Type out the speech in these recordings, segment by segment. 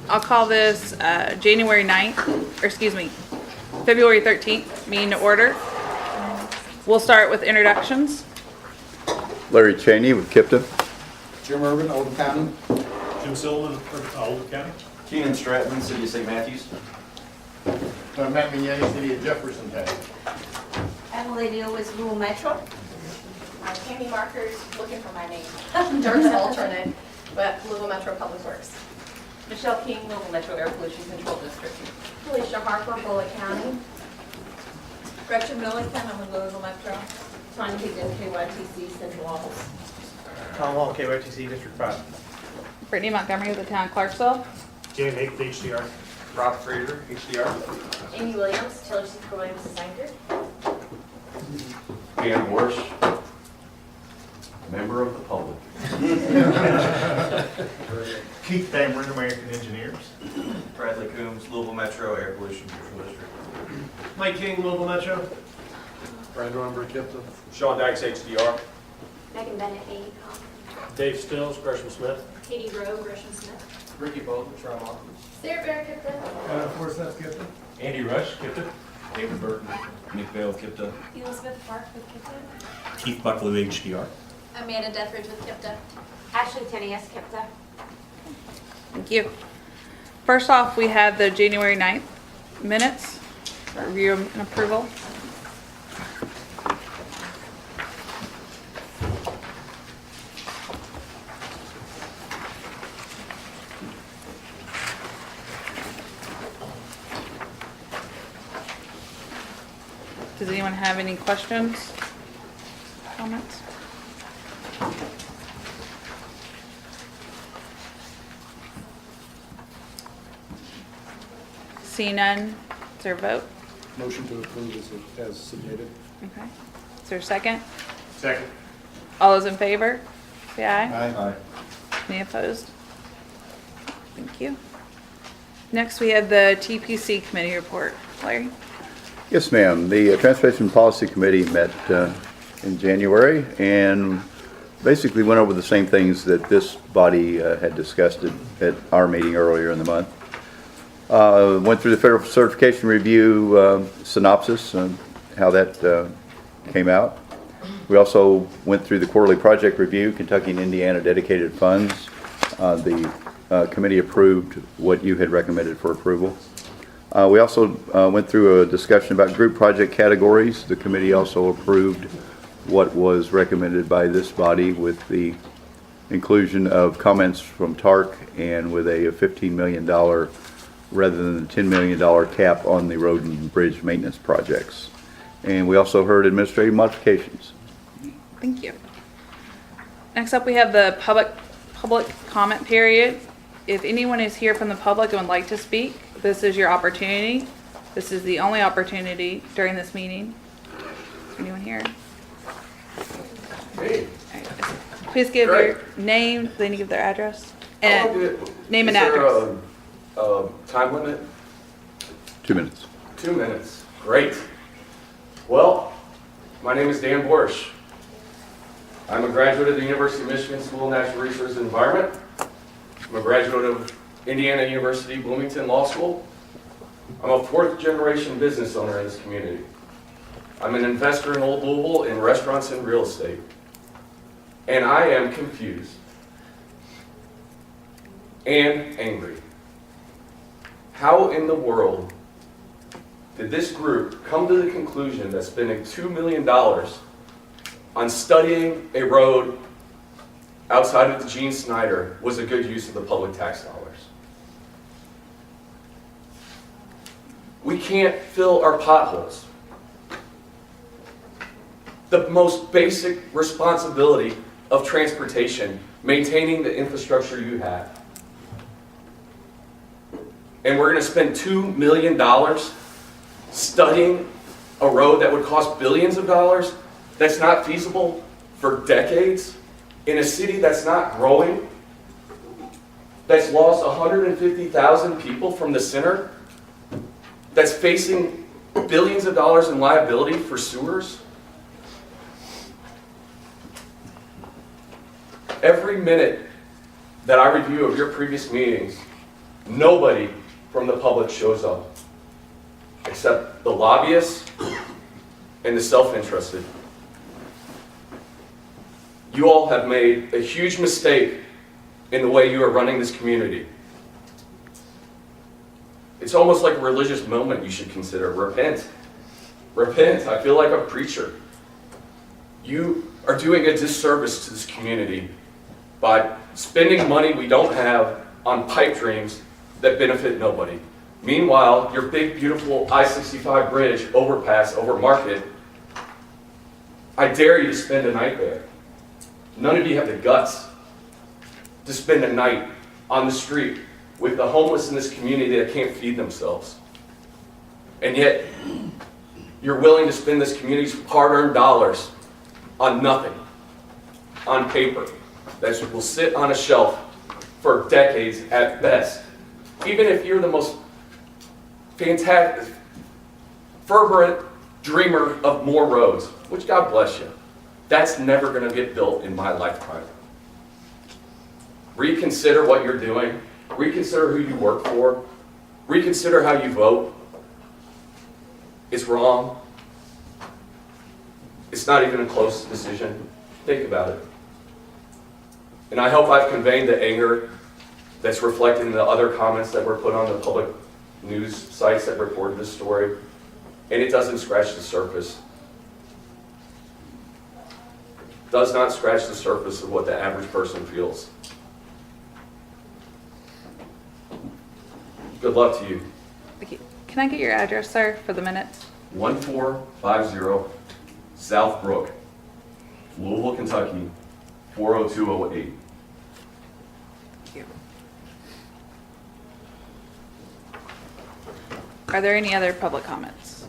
I'll call this January 9th, or excuse me, February 13th meeting to order. We'll start with introductions. Larry Cheney with KIPTA. Jim Urban, Oldham County. Jim Silverman, Oldham County. Keenan Stratton, City of St. Matthews. Matt Mignani, City of Jefferson County. Emily Neal with Rural Metro. Tammy Markers, looking for my name. Dirk's alternate, but Louisville Metro Public Works. Michelle King, Louisville Metro Air Pollution Control District. Felicia Harper, Bullitt County. Gretchen Milliken, I'm with Louisville Metro. Tanya Higgins, KYTC, Central Office. Tom Hall, KYTC, District 5. Brittany Montgomery with the town of Clarksville. Jamie Mapes, HDR. Rob Fraser, HDR. Amy Williams, Taylor C. Williams, Anchor. Dan Warsh, member of the public. Keith Dameron, American Engineers. Bradley Coombs, Louisville Metro Air Pollution Control District. Mike King, Louisville Metro. Brandon Rumber, KIPTA. Sean Dykes, HDR. Megan Bennett, AECom. Dave Stills, Gresham Smith. Katie Rowe, Gresham Smith. Ricky Bowden, Tremont. Sarah Bear, Kipton. Forsyth, KIPTA. Andy Rush, Kipton. David Burton, Nick Vale, KIPTA. Elizabeth Park with Kipton. Keith Buckley, HDR. Amanda Dethridge with Kipton. Ashley Tenias, Kipta. Thank you. First off, we have the January 9th minutes for review and approval. Does anyone have any questions, comments? See none, is there a vote? Motion to approve as submitted. Okay. Is there a second? Second. All those in favor, say aye. Aye. Any opposed? Thank you. Next, we have the TPC committee report. Larry? Yes, ma'am. The Transportation Policy Committee met in January and basically went over the same things that this body had discussed at our meeting earlier in the month. Went through the Federal Certification Review synopsis and how that came out. We also went through the quarterly project review, Kentucky and Indiana dedicated funds. The committee approved what you had recommended for approval. We also went through a discussion about group project categories. The committee also approved what was recommended by this body with the inclusion of comments from TARC and with a $15 million rather than the $10 million cap on the road and bridge maintenance projects. And we also heard administrative modifications. Thank you. Next up, we have the public comment period. If anyone is here from the public and would like to speak, this is your opportunity. This is the only opportunity during this meeting. Anyone here? Hey. All right. Please give your name, then you give their address. And name and Is address. there a time limit? 2 minutes. 2 minutes. Great. Well, my name is Dan Borsch. I'm a graduate of the University of Michigan School of Natural Resources and Environment. I'm a graduate of Indiana University Bloomington Law School. I'm a fourth generation business owner in this community. I'm an investor in Old Louisville in restaurants and real estate. And I am confused and angry. How in the world did this group come to the conclusion that spending $2 million on studying a road outside of the Gene Snyder was a good use of the public tax dollars? We can't fill our potholes. The most basic responsibility of transportation, maintaining the infrastructure you have. And we're going to spend $2 million studying a road that would cost billions of dollars, that's not feasible for decades, in a city that's not growing, that's lost 150,000 people from the center, that's facing billions of dollars in liability for sewers. Every minute that I review of your previous meetings, Nobody from the public shows up, except the lobbyists and the self-interested. You all have made a huge mistake in the way you are running this community. It's almost like a religious moment you should consider. Repent. Repent. I feel like a preacher. You are doing a disservice to this community by spending money we don't have on pipe dreams that benefit nobody. Meanwhile, your big, beautiful I-65 bridge overpass over Market, I dare you to spend a night there. None of you have the guts to spend a night on the street with the homeless in this community that can't feed themselves. And yet, you're willing to spend this community's hard-earned dollars on nothing, on paper, that will sit on a shelf for decades at best. Even if you're the most fantastic, fervent dreamer of more roads, which God bless you, that's never going to get built in my lifetime. Reconsider what you're doing. Reconsider who you work for. Reconsider how you vote. It's wrong. It's not even a close decision. Think about it. And I hope I've conveyed the anger that's reflected in the other comments that were put on the public news sites that reported this story. And it doesn't scratch the surface. Does not scratch the surface of what the average person feels. Good luck to you. Okay. Can I get your address, sir, for the minutes? 1450 South Brook, Louisville, Kentucky, 40208. Thank you. Are there any other public comments?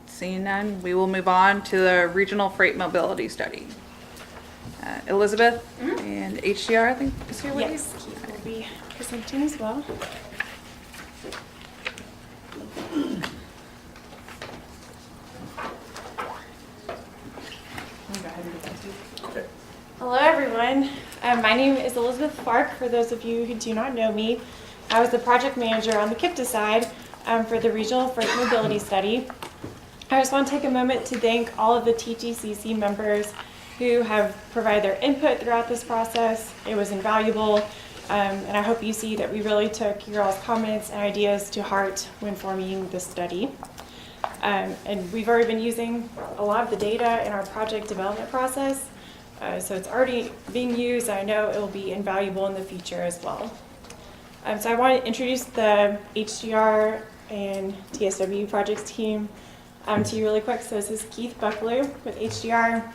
Seeing none, we will move on to the Regional Freight Mobility Study. Elizabeth and HDR, I think, is here with you? Yes, Keith will be presenting as well. Hello, everyone. My name is Elizabeth Fark. For those of you who do not know me, I was the project manager on the KIPTA side for the Regional Freight Mobility Study. I just want to take a moment to thank all of the TTCC members who have provided their input throughout this process. It was invaluable, and I hope you see that we really took your all's comments and ideas to heart when forming this study. And we've already been using a lot of the data in our project development process, so it's already being used. I know it will be invaluable in the future as well. So I want to introduce the HDR and TSW projects team to you really quick. So this is Keith Bucklew with HDR,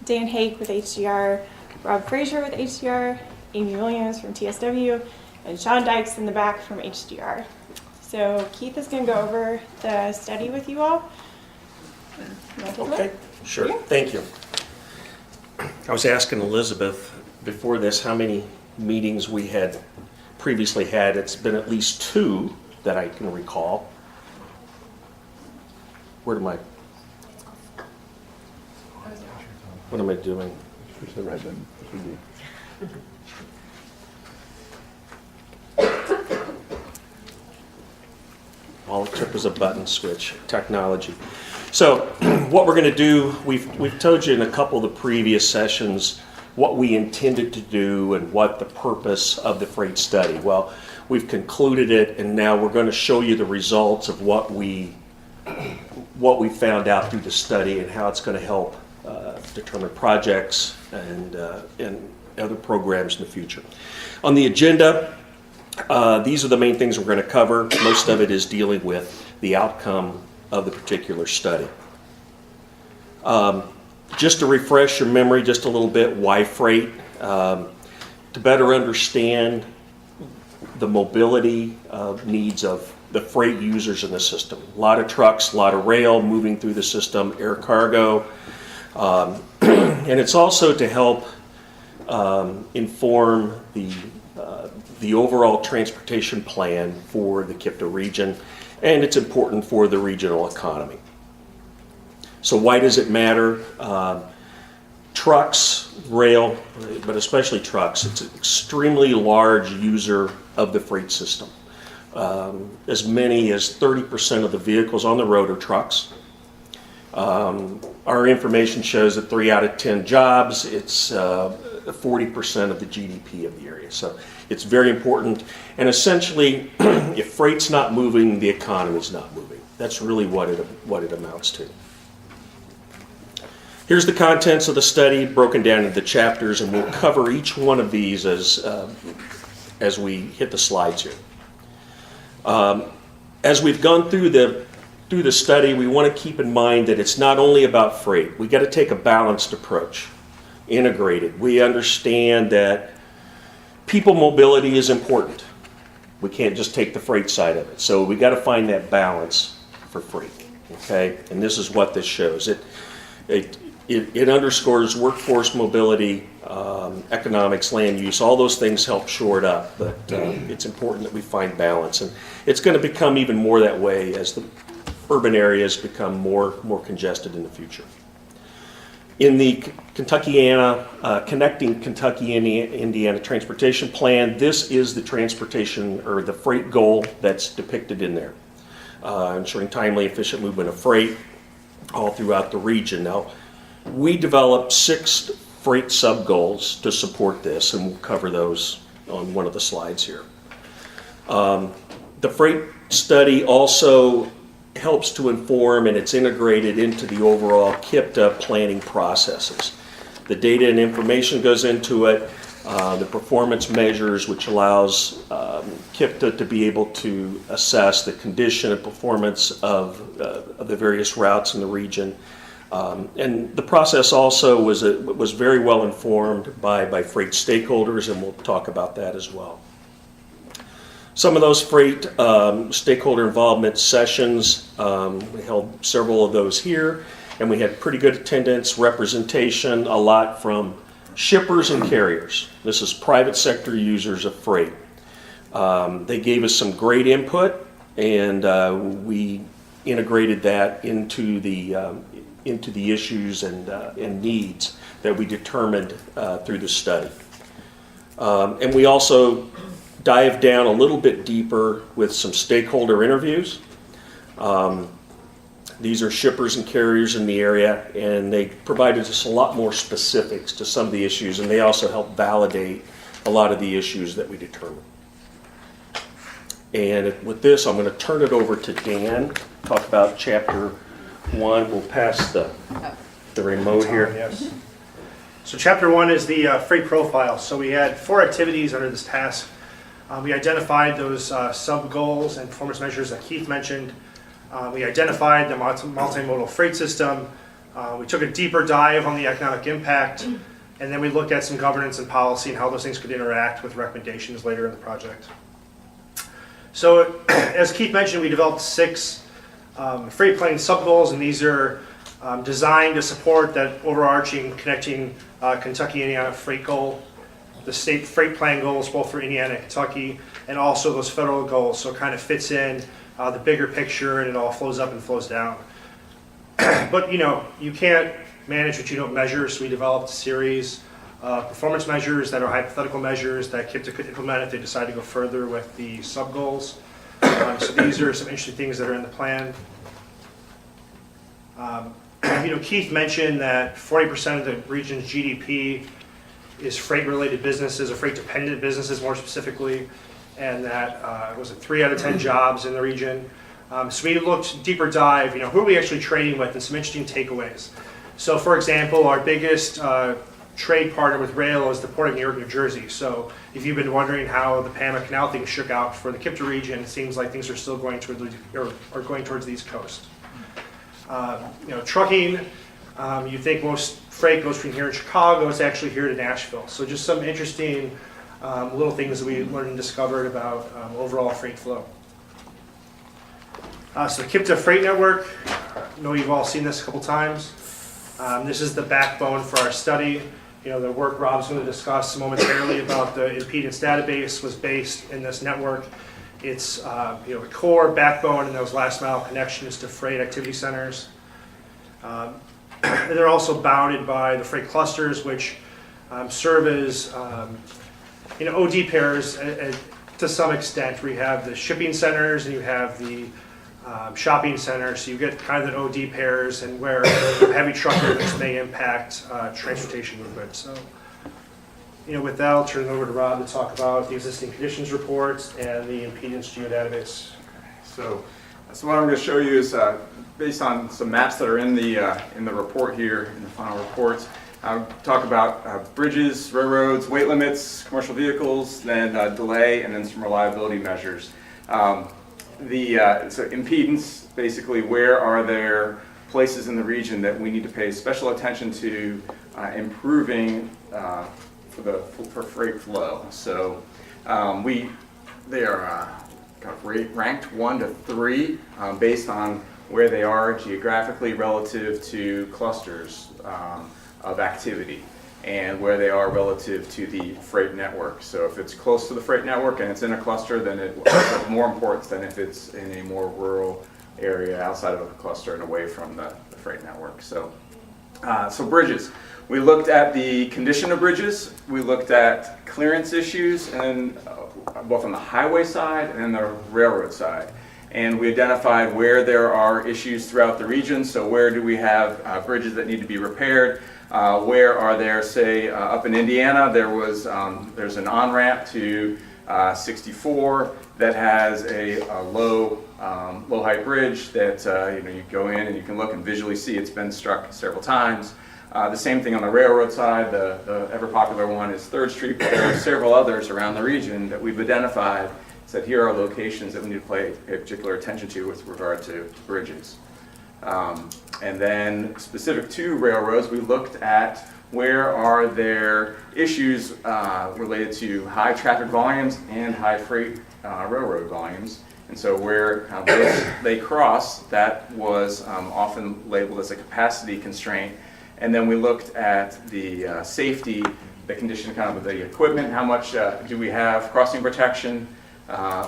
Dan Hake with HDR, Rob Frazier with HDR, Amy Williams from TSW, and Sean Dykes in the back from HDR. So Keith is going to go over the study with you all. Okay, sure. Thank you. I was asking Elizabeth before this how many meetings we had previously had. It's been at least 2 that I can recall. What am I doing? Push the right button. All it took was a button switch, technology. So what we're going to do, we've told you in a couple of the previous sessions what we intended to do and what the purpose of the freight study. Well, we've concluded it, and now we're going to show you the results of what we found out through the study and how it's going to help determine projects and other programs in the future. On the agenda, these are the main things we're going to cover. Most of it is dealing with the outcome of the particular study. Just to refresh your memory just a little bit, why freight? To better understand the mobility needs of the freight users in the system. A lot of trucks, a lot of rail moving through the system, air cargo. And it's also to help inform the overall transportation plan for the KIPTA region, and it's important for the regional economy. So why does it matter? Trucks, rail, but especially trucks, it's an extremely large user of the freight system. As many as 30% of the vehicles on the road are trucks. Our information shows that 3 out of 10 jobs, it's 40% of the GDP of the area. So it's very important. And essentially, if freight's not moving, the economy's not moving. That's really what it amounts to. Here's the contents of the study broken down into chapters, and we'll cover each one of these as we hit the slides here. As we've gone through the study, we want to keep in mind that it's not only about freight. We got to take a balanced approach, integrated. We understand that people mobility is important. We can't just take the freight side of it. So we got to find that balance for freight. Okay, and this is what this shows. It underscores workforce mobility, economics, land use. All those things help shore it up, but it's important that we find balance, and it's going to become even more that way as the urban areas become more congested in the future. In the Connecting Kentucky, Indiana Transportation Plan, this is the transportation or the freight goal that's depicted in there, ensuring timely, efficient movement of freight all throughout the region. Now, we developed 6 freight sub-goals to support this, and we'll cover those on one of the slides here. The freight study also helps to inform, and it's integrated into the overall KIPTA planning processes. The data and information goes into it, the performance measures, which allows KIPTA to be able to assess the condition and performance of the various routes in the region. And the process also was very well informed by freight stakeholders, and we'll talk about that as well. Some of those freight stakeholder involvement sessions, we held several of those here, and we had pretty good attendance, representation, a lot from shippers and carriers. This is private sector users of freight. They gave us some great input, and we integrated that into the issues and needs that we determined through the study. And we also dived down a little bit deeper with some stakeholder interviews. These are shippers and carriers in the area, and they provided us a lot more specifics to some of the issues, and they also helped validate a lot of the issues that we determined. And with this, I'm going to turn it over to Dan, talk about chapter 1. We'll pass the remote here. Yes. So chapter 1 is the freight profile. So we had 4 activities under this task. We identified those sub-goals and performance measures that Keith mentioned. We identified the multimodal freight system. We took a deeper dive on the economic impact, and then we looked at some governance and policy and how those things could interact with recommendations later in the project. So as Keith mentioned, we developed 6 freight planning sub-goals, and these are designed to support that overarching connecting Kentucky, Indiana freight goal, the state freight plan goals both for Indiana and Kentucky, and also those federal goals. So it kind of fits in the bigger picture, and it all flows up and flows down. But you can't manage what you don't measure, so we developed a series of performance measures that are hypothetical measures that KIPTA could implement if they decide to go further with the sub-goals. So these are some interesting things that are in the plan. Keith mentioned that 40% of the region's GDP is freight-related businesses, or freight-dependent businesses more specifically, and that was 3 out of 10 jobs in the region. So we looked deeper dive, who are we actually trading with, and some interesting takeaways. So for example, our biggest trade partner with rail is the Port of New York, New Jersey. So if you've been wondering how the Panama Canal thing shook out for the KIPTA region, it seems like things are still going towards the East Coast. Trucking, you think most freight goes from here in Chicago, it's actually here to Nashville. So just some interesting little things that we learned and discovered about overall freight flow. So the KIPTA freight network, I know you've all seen this a couple times. This is the backbone for our study. The work Rob's going to discuss momentarily about the impedance database was based in this network. It's the core backbone and those last mile connections to freight activity centers. And they're also bounded by the freight clusters, which serve as OD pairs to some extent, where you have the shipping centers and you have the shopping centers, so you get kind of the OD pairs, and where heavy truck movements may impact transportation movement. So, with that, I'll turn it over to Rob to talk about the existing conditions reports and the impedance geodatabase. So what I'm going to show you is based on some maps that are in the report here, in the final report. I'll talk about bridges, railroads, weight limits, commercial vehicles, then delay, and then some reliability measures. So impedance, basically, where are there places in the region that we need to pay special attention to improving for freight flow. So they are kind of ranked 1 to 3 based on where they are geographically relative to clusters of activity and where they are relative to the freight network. So if it's close to the freight network and it's in a cluster, then it has more importance than if it's in a more rural area outside of a cluster and away from the freight network. So bridges. We looked at the condition of bridges. We looked at clearance issues, and both on the highway side and the railroad side. And we identified where there are issues throughout the region. So where do we have bridges that need to be repaired? Where are there, say, up in Indiana, there's an on-ramp to 64 that has a low height bridge that you go in and you can look and visually see it's been struck several times. The same thing on the railroad side. The ever popular one is 3rd Street, but there are several others around the region that we've identified. Said here are locations that we need to pay particular attention to with regard to bridges. And then specific to railroads, we looked at where are there issues related to high traffic volumes and high freight railroad volumes. And so where they cross, that was often labeled as a capacity constraint. And then we looked at the safety, the condition kind of the equipment, how much do we have crossing protection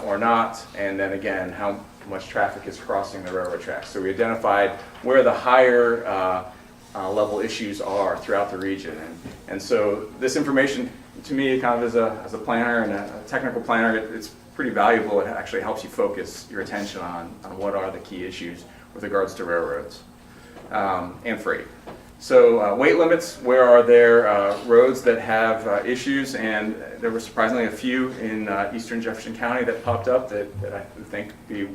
or not, and then again, how much traffic is crossing the railroad tracks. So we identified where the higher level issues are throughout the region. And so this information, to me, kind of as a planner and a technical planner, it's pretty valuable. It actually helps you focus your attention on what are the key issues with regards to railroads and freight. So weight limits, where are there roads that have issues? And there were surprisingly a few in eastern Jefferson County that popped up that I think would be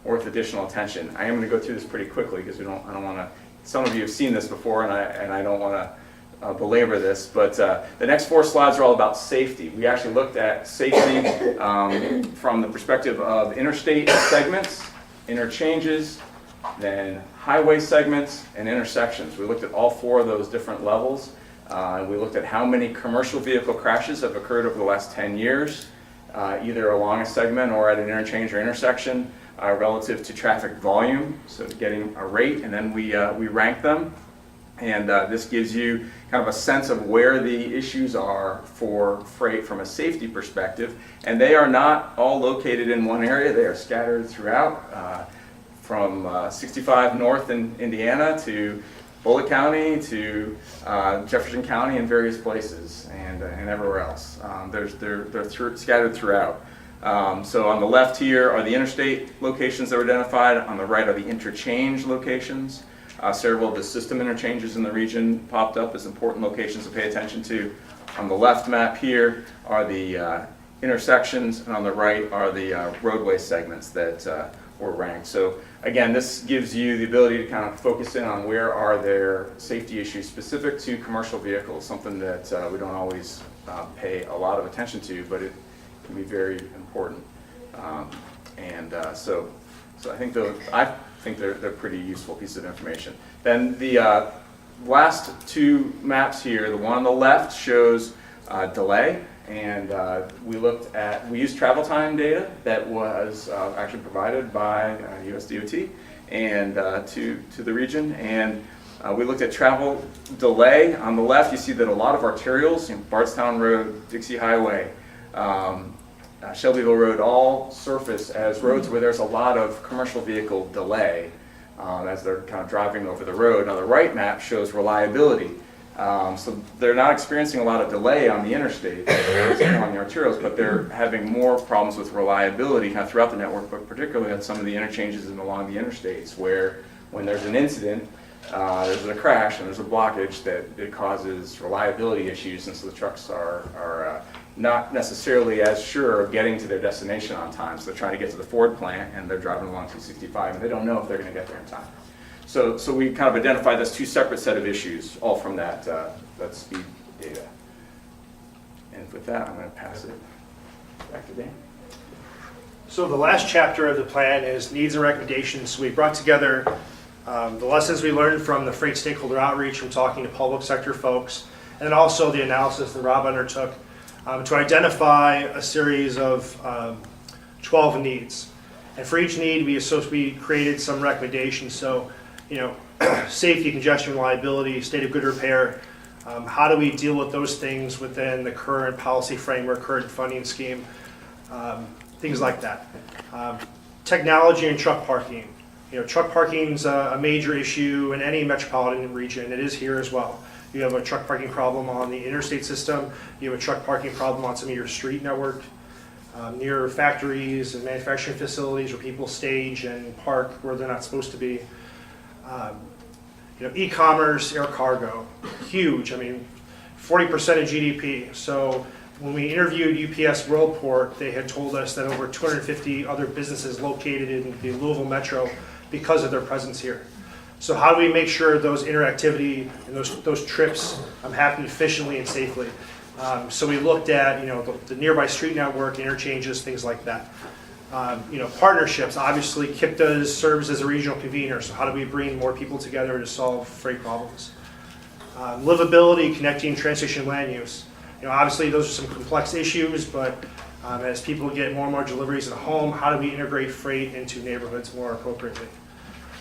worth additional attention. I am going to go through this pretty quickly because I don't want to, some of you have seen this before and I don't want to belabor this, but the next 4 slides are all about safety. We actually looked at safety from the perspective of interstate segments, interchanges, then highway segments and intersections. We looked at all 4 of those different levels. We looked at how many commercial vehicle crashes have occurred over the last 10 years, either along a segment or at an interchange or intersection, relative to traffic volume, so getting a rate, and then we rank them. And this gives you kind of a sense of where the issues are for freight from a safety perspective. And they are not all located in one area. They are scattered throughout. From 65 north in Indiana to Bullitt County to Jefferson County and various places and everywhere else. They're scattered throughout. So on the left here are the interstate locations that were identified. On the right are the interchange locations. Several of the system interchanges in the region popped up as important locations to pay attention to. On the left map here are the intersections, and on the right are the roadway segments that were ranked. So again, this gives you the ability to kind of focus in on where are there safety issues specific to commercial vehicles, something that we don't always pay a lot of attention to, but it can be very important. So I think they're pretty useful pieces of information. Then the last 2 maps here, the one on the left shows delay. And we used travel time data that was actually provided by US DOT and to the region. And we looked at travel delay. On the left, you see that a lot of arterials, Bardstown Road, Dixie Highway, Shelbyville Road, all surface as roads where there's a lot of commercial vehicle delay. as they're kind of driving over the road. Now the right map shows reliability. So they're not experiencing a lot of delay on the interstate, on the arterials, but they're having more problems with reliability kind of throughout the network, but particularly at some of the interchanges and along the interstates, where when there's an incident, there's a crash and there's a blockage, that it causes reliability issues, and so the trucks are not necessarily as sure of getting to their destination on time. So they're trying to get to the Ford plant and they're driving along 265 and they don't know if they're going to get there in time. So we kind of identified this two separate set of issues, all from that speed data. And with that, I'm going to pass it back to Dan. So the last chapter of the plan is needs and recommendations. So we brought together the lessons we learned from the freight stakeholder outreach, from talking to public sector folks, and then also the analysis that Rob undertook to identify a series of 12 needs. And for each need, we created some recommendations. So, safety, congestion, reliability, state of good repair. How do we deal with those things within the current policy framework, current funding scheme, things like that. Technology and truck parking. Truck parking's a major issue in any metropolitan region. It is here as well. You have a truck parking problem on the interstate system. You have a truck parking problem on some of your street network, near factories and manufacturing facilities where people stage and park where they're not supposed to be. E-commerce, air cargo, huge. 40% of GDP. So when we interviewed UPS Worldport, they had told us that over 250 other businesses located in the Louisville metro because of their presence here. So how do we make sure those interactivity and those trips happen efficiently and safely? So we looked at the nearby street network, interchanges, things like that. Partnerships. Obviously, KIPTA serves as a regional convener. So how do we bring more people together to solve freight problems? Livability, connecting transportation land use. Obviously those are some complex issues, but as people get more and more deliveries at home, how do we integrate freight into neighborhoods more appropriately?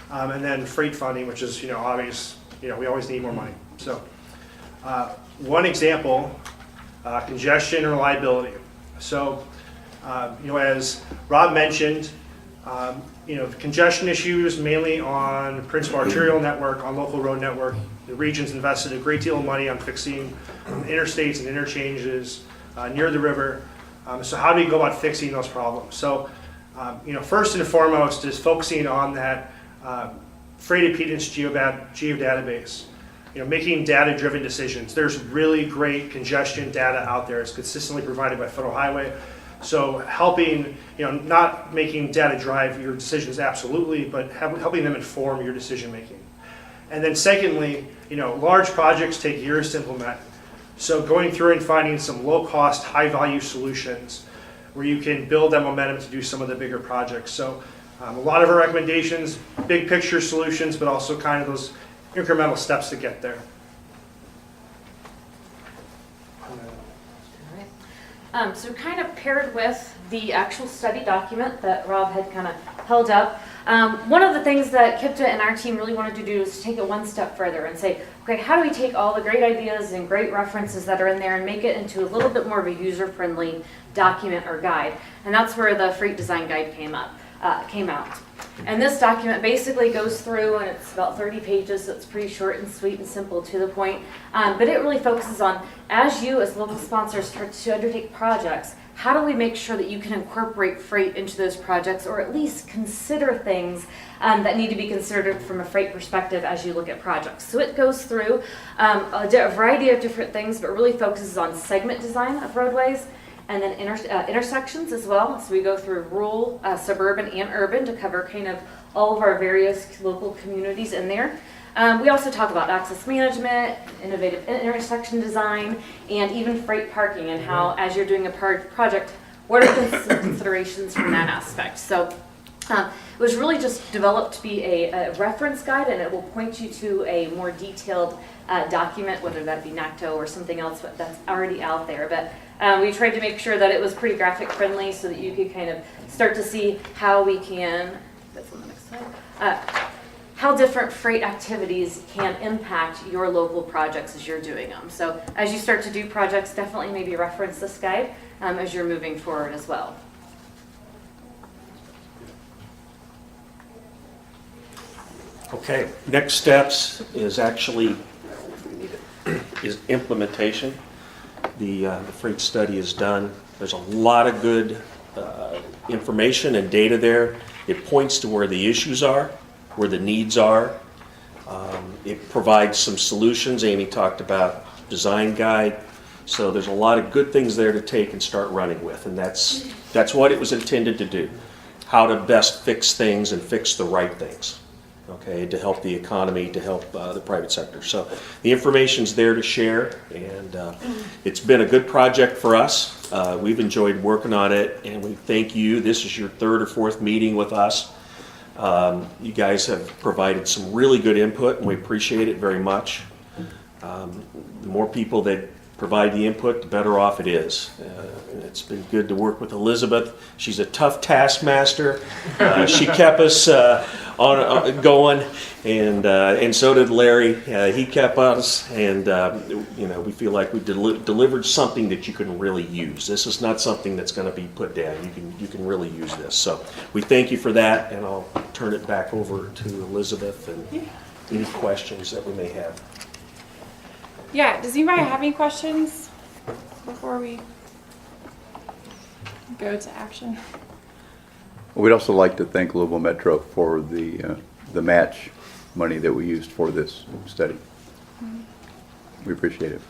And then freight funding, which is obvious. We always need more money. So one example, congestion and reliability. So as Rob mentioned, congestion issues mainly on principal arterial network, on local road network. The region's invested a great deal of money on fixing interstates and interchanges near the river. So how do we go about fixing those problems? So, first and foremost is focusing on that freight impedance geodatabase. Making data-driven decisions. There's really great congestion data out there. It's consistently provided by Federal Highway. So helping, not making data drive your decisions absolutely, but helping them inform your decision making. And then secondly, large projects take years to implement. So going through and finding some low-cost, high-value solutions where you can build that momentum to do some of the bigger projects. So a lot of our recommendations, big picture solutions, but also kind of those incremental steps to get there. So kind of paired with the actual study document that Rob had kind of held up, one of the things that KIPTA and our team really wanted to do is take it one step further and say, okay, how do we take all the great ideas and great references that are in there and make it into a little bit more of a user-friendly document or guide? And that's where the Freight Design Guide came out. And this document basically goes through, and it's about 30 pages, so it's pretty short and sweet and simple to the point. But it really focuses on, as you as local sponsors start to undertake projects, how do we make sure that you can incorporate freight into those projects, or at least consider things that need to be considered from a freight perspective as you look at projects. So it goes through a variety of different things, but really focuses on segment design of roadways, and then intersections as well. So we go through rural, suburban, and urban to cover kind of all of our various local communities in there. We also talk about access management, innovative intersection design, and even freight parking, and how, as you're doing a project, what are some considerations from that aspect. So it was really just developed to be a reference guide, and it will point you to a more detailed document, whether that be NACTO or something else that's already out there. But we tried to make sure that it was pretty graphic friendly so that you could kind of start to see how we can, that's on the next slide, how different freight activities can impact your local projects as you're doing them. So as you start to do projects, definitely maybe reference this guide as you're moving forward as well. Okay, next steps is actually is implementation. The freight study is done. There's a lot of good information and data there. It points to where the issues are, where the needs are. It provides some solutions. Amy talked about design guide. So there's a lot of good things there to take and start running with, and that's what it was intended to do. How to best fix things and fix the right things, okay, to help the economy, to help the private sector. So the information's there to share, and it's been a good project for us. We've enjoyed working on it, and we thank you. This is your third or fourth meeting with us. You guys have provided some really good input, and we appreciate it very much. The more people that provide the input, the better off it is. It's been good to work with Elizabeth. She's a tough taskmaster. She kept us going, and so did Larry. He kept us, and we feel like we delivered something that you can really use. This is not something that's going to be put down. You can really use this. So we thank you for that, and I'll turn it back over to Elizabeth and any questions that we may have. Yeah, does anybody have any questions before we go to action? We'd also like to thank Louisville Metro for the match money that we used for this study. We appreciate it.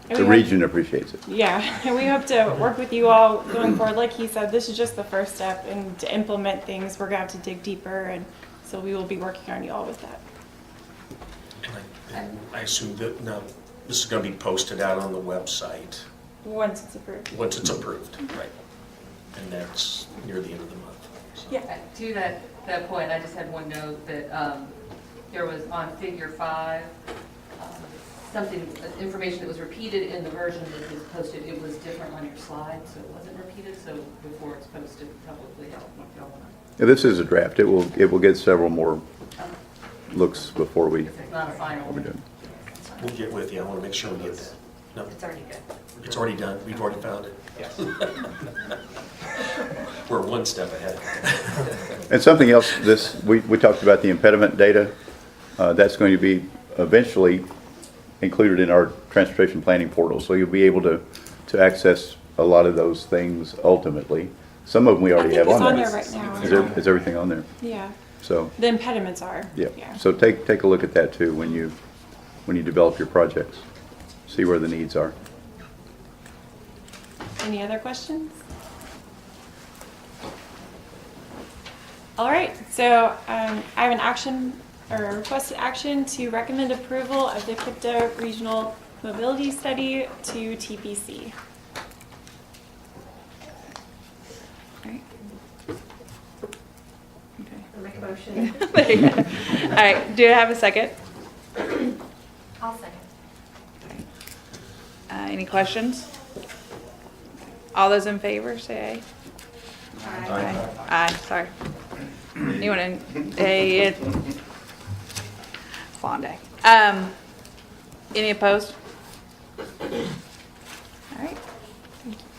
And The region appreciates it. Yeah, and we hope to work with you all going forward. Like he said, this is just the first step, and to implement things, we're going to have to dig deeper, and so we will be working on you all with that. And I assume that now this is going to be posted out on the website Once it's approved. once it's approved, right? And that's near the end of the month. So. Yeah. To that point, I just had one note that there was on figure 5, information that was repeated in the version that was posted. It was different on your slide, so it wasn't repeated. So before it's posted publicly, y'all want to. Yeah, this is a draft. It will get several more looks before we. It's not a final. We're doing. We'll get with you. I want to make sure we get that. No, It's already good. it's already done. We've already found it. Yes. We're one step ahead. And something else, we talked about the impediment data. That's going to be eventually included in our transportation planning portal. So you'll be able to access a lot of those things ultimately. Some of them we already have it's on there there. right now. Is everything on there? Yeah. So. The impediments are. Yeah. So take a look at that too when you develop your projects. See where the needs are. Any other questions? All right, so I have an action or requested action to recommend approval of the KIPTA Regional Mobility Study to TPC. Right. Okay. I'll make a motion. There you go. All right, do I have a second? I'll second. Any questions? All those in favor, say aye. Aye. Aye, sorry. Anyone in, Klondike. Any opposed? All right,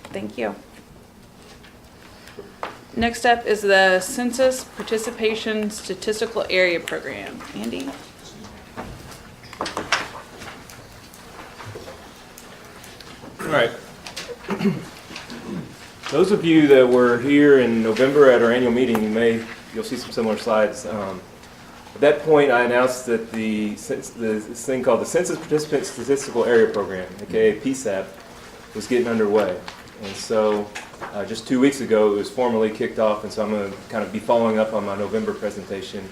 thank you. Next up is the Census Participation Statistical Area Program. Andy? All right. Those of you that were here in November at our annual meeting, you'll see some similar slides. At that point, I announced that this thing called the Census Participant Statistical Area Program, aka PSAP, was getting underway. And so just 2 weeks ago, it was formally kicked off, and so I'm going to kind of be following up on my November presentation.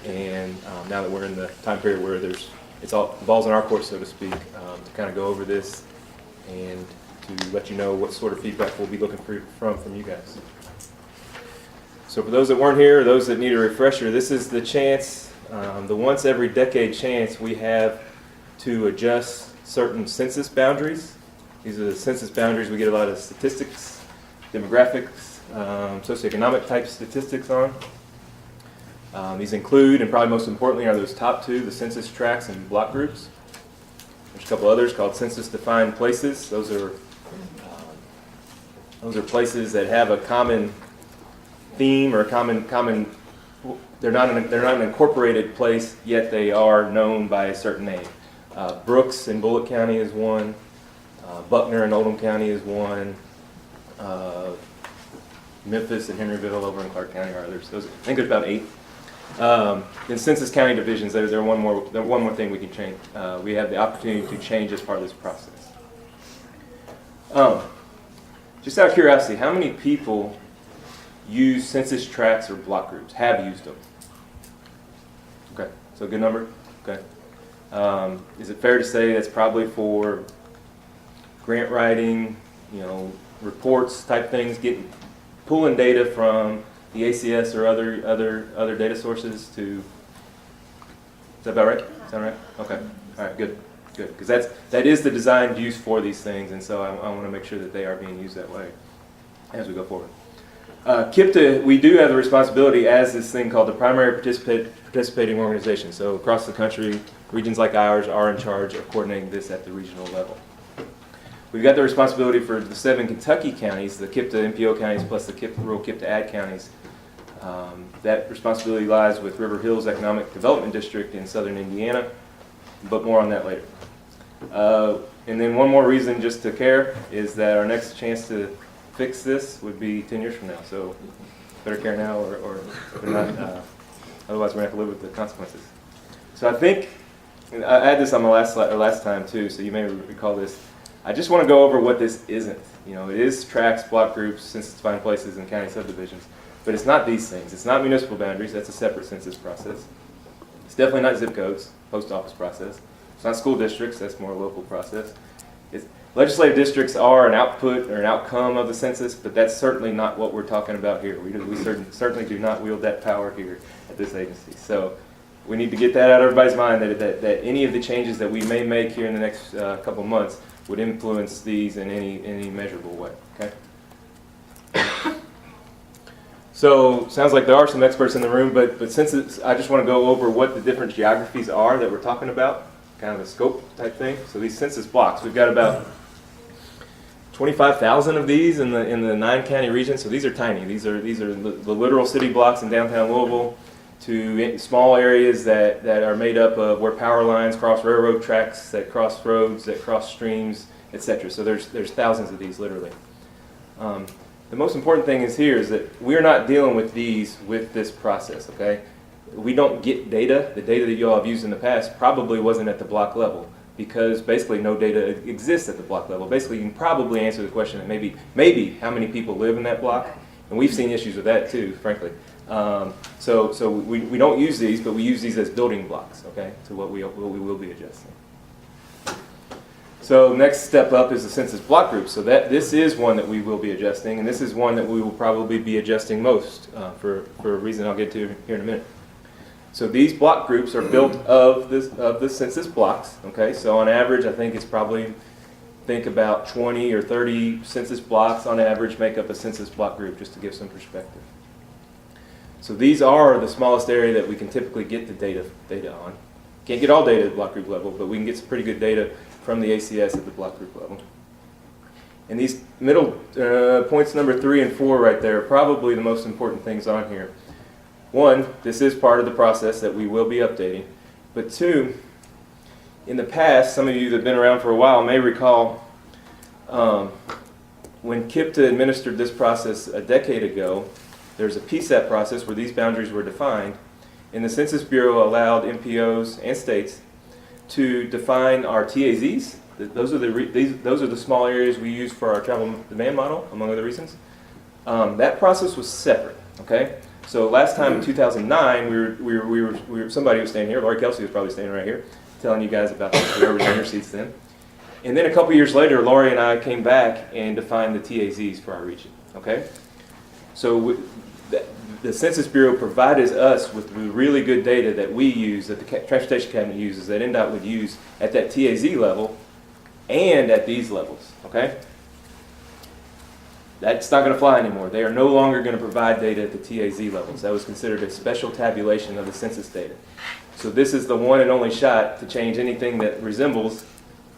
And now that we're in the time period where it's all balls in our court, so to speak, to kind of go over this and to let you know what sort of feedback we'll be looking from you guys. So for those that weren't here, or those that need a refresher, this is the chance, the once every decade chance we have to adjust certain census boundaries. These are the census boundaries we get a lot of statistics, demographics, socioeconomic type statistics on. These include, and probably most importantly, are those top two, the census tracts and block groups. There's a couple others called census-defined places. Those are places that have a common theme or a common they're not an incorporated place, yet they are known by a certain name. Brooks in Bullitt County is one. Buckner in Oldham County is one. Memphis and Henryville over in Clark County are others. I think there's about 8. In census county divisions, there's one more thing we can change. We have the opportunity to change as part of this process. Just out of curiosity, how many people use census tracts or block groups? Have used them? Okay, so a good number. Okay. Is it fair to say that's probably for grant writing, reports type things, pulling data from the ACS or other data sources to? Is that about right? Sound right? Okay. All right. Good. Good. Because that is the designed use for these things, and so I want to make sure that they are being used that way as we go forward. KIPTA, we do have the responsibility as this thing called the primary participating organization. So across the country, regions like ours are in charge of coordinating this at the regional level. We've got the responsibility for the 7 Kentucky counties, the KIPTA MPO counties plus the rural KIPTA ad counties. That responsibility lies with River Hills Economic Development District in southern Indiana, but more on that later. And then one more reason just to care is that our next chance to fix this would be 10 years from now. So better care now or not, otherwise we're going to have to live with the consequences. So I think, and I had this on my last time too, so you may recall this. I just want to go over what this isn't. It is tracts, block groups, census-defined places, and county subdivisions. But it's not these things. It's not municipal boundaries. That's a separate census process. It's definitely not zip codes, post office process. It's not school districts. That's more a local process. Legislative districts are an output or an outcome of the census, but that's certainly not what we're talking about here. We certainly do not wield that power here at this agency. So we need to get that out of everybody's mind that any of the changes that we may make here in the next couple of months would influence these in any measurable way. Okay. So sounds like there are some experts in the room, but since I just want to go over what the different geographies are that we're talking about, kind of a scope type thing. So these census blocks, we've got about 25,000 of these in the 9 county region. So these are tiny. These are the literal city blocks in downtown Louisville to small areas that are made up of where power lines cross railroad tracks, that cross roads, that cross streams, etc. So there's thousands of these literally. The most important thing is that we're not dealing with these with this process, okay? We don't get data. The data that you all have used in the past probably wasn't at the block level because basically no data exists at the block level. Basically, you can probably answer the question that maybe how many people live in that block, and we've seen issues with that too, frankly. So we don't use these, but we use these as building blocks, okay, to what we will be adjusting. So next step up is the census block group. So this is one that we will be adjusting, and this is one that we will probably be adjusting most for a reason I'll get to here in a minute. So these block groups are built of the census blocks. Okay, so on average, I think it's probably about 20 or 30 census blocks on average make up a census block group, just to give some perspective. So these are the smallest area that we can typically get the data on. Can't get all data at the block group level, but we can get some pretty good data from the ACS at the block group level. And these middle points number 3 and 4 right there are probably the most important things on here. 1, this is part of the process that we will be updating. But 2, in the past, some of you that have been around for a while may recall when KIPTA administered this process a decade ago, there's a PSAP process where these boundaries were defined, and the Census Bureau allowed MPOs and states to define our TAZs. Those are the small areas we use for our travel demand model, among other reasons. That process was separate. Okay, so last time in 2009, we were somebody was standing here. Lori Kelsey was probably standing right here, telling you guys about this. We were in your seats then. And then a couple years later, Lori and I came back and defined the TAZs for our region. Okay, so the Census Bureau provided us with really good data that we use, that the Transportation Cabinet uses, that NDOT would use at that TAZ level and at these levels, okay? That's not going to fly anymore. They are no longer going to provide data at the TAZ levels. That was considered a special tabulation of the census data. So this is the one and only shot to change anything that resembles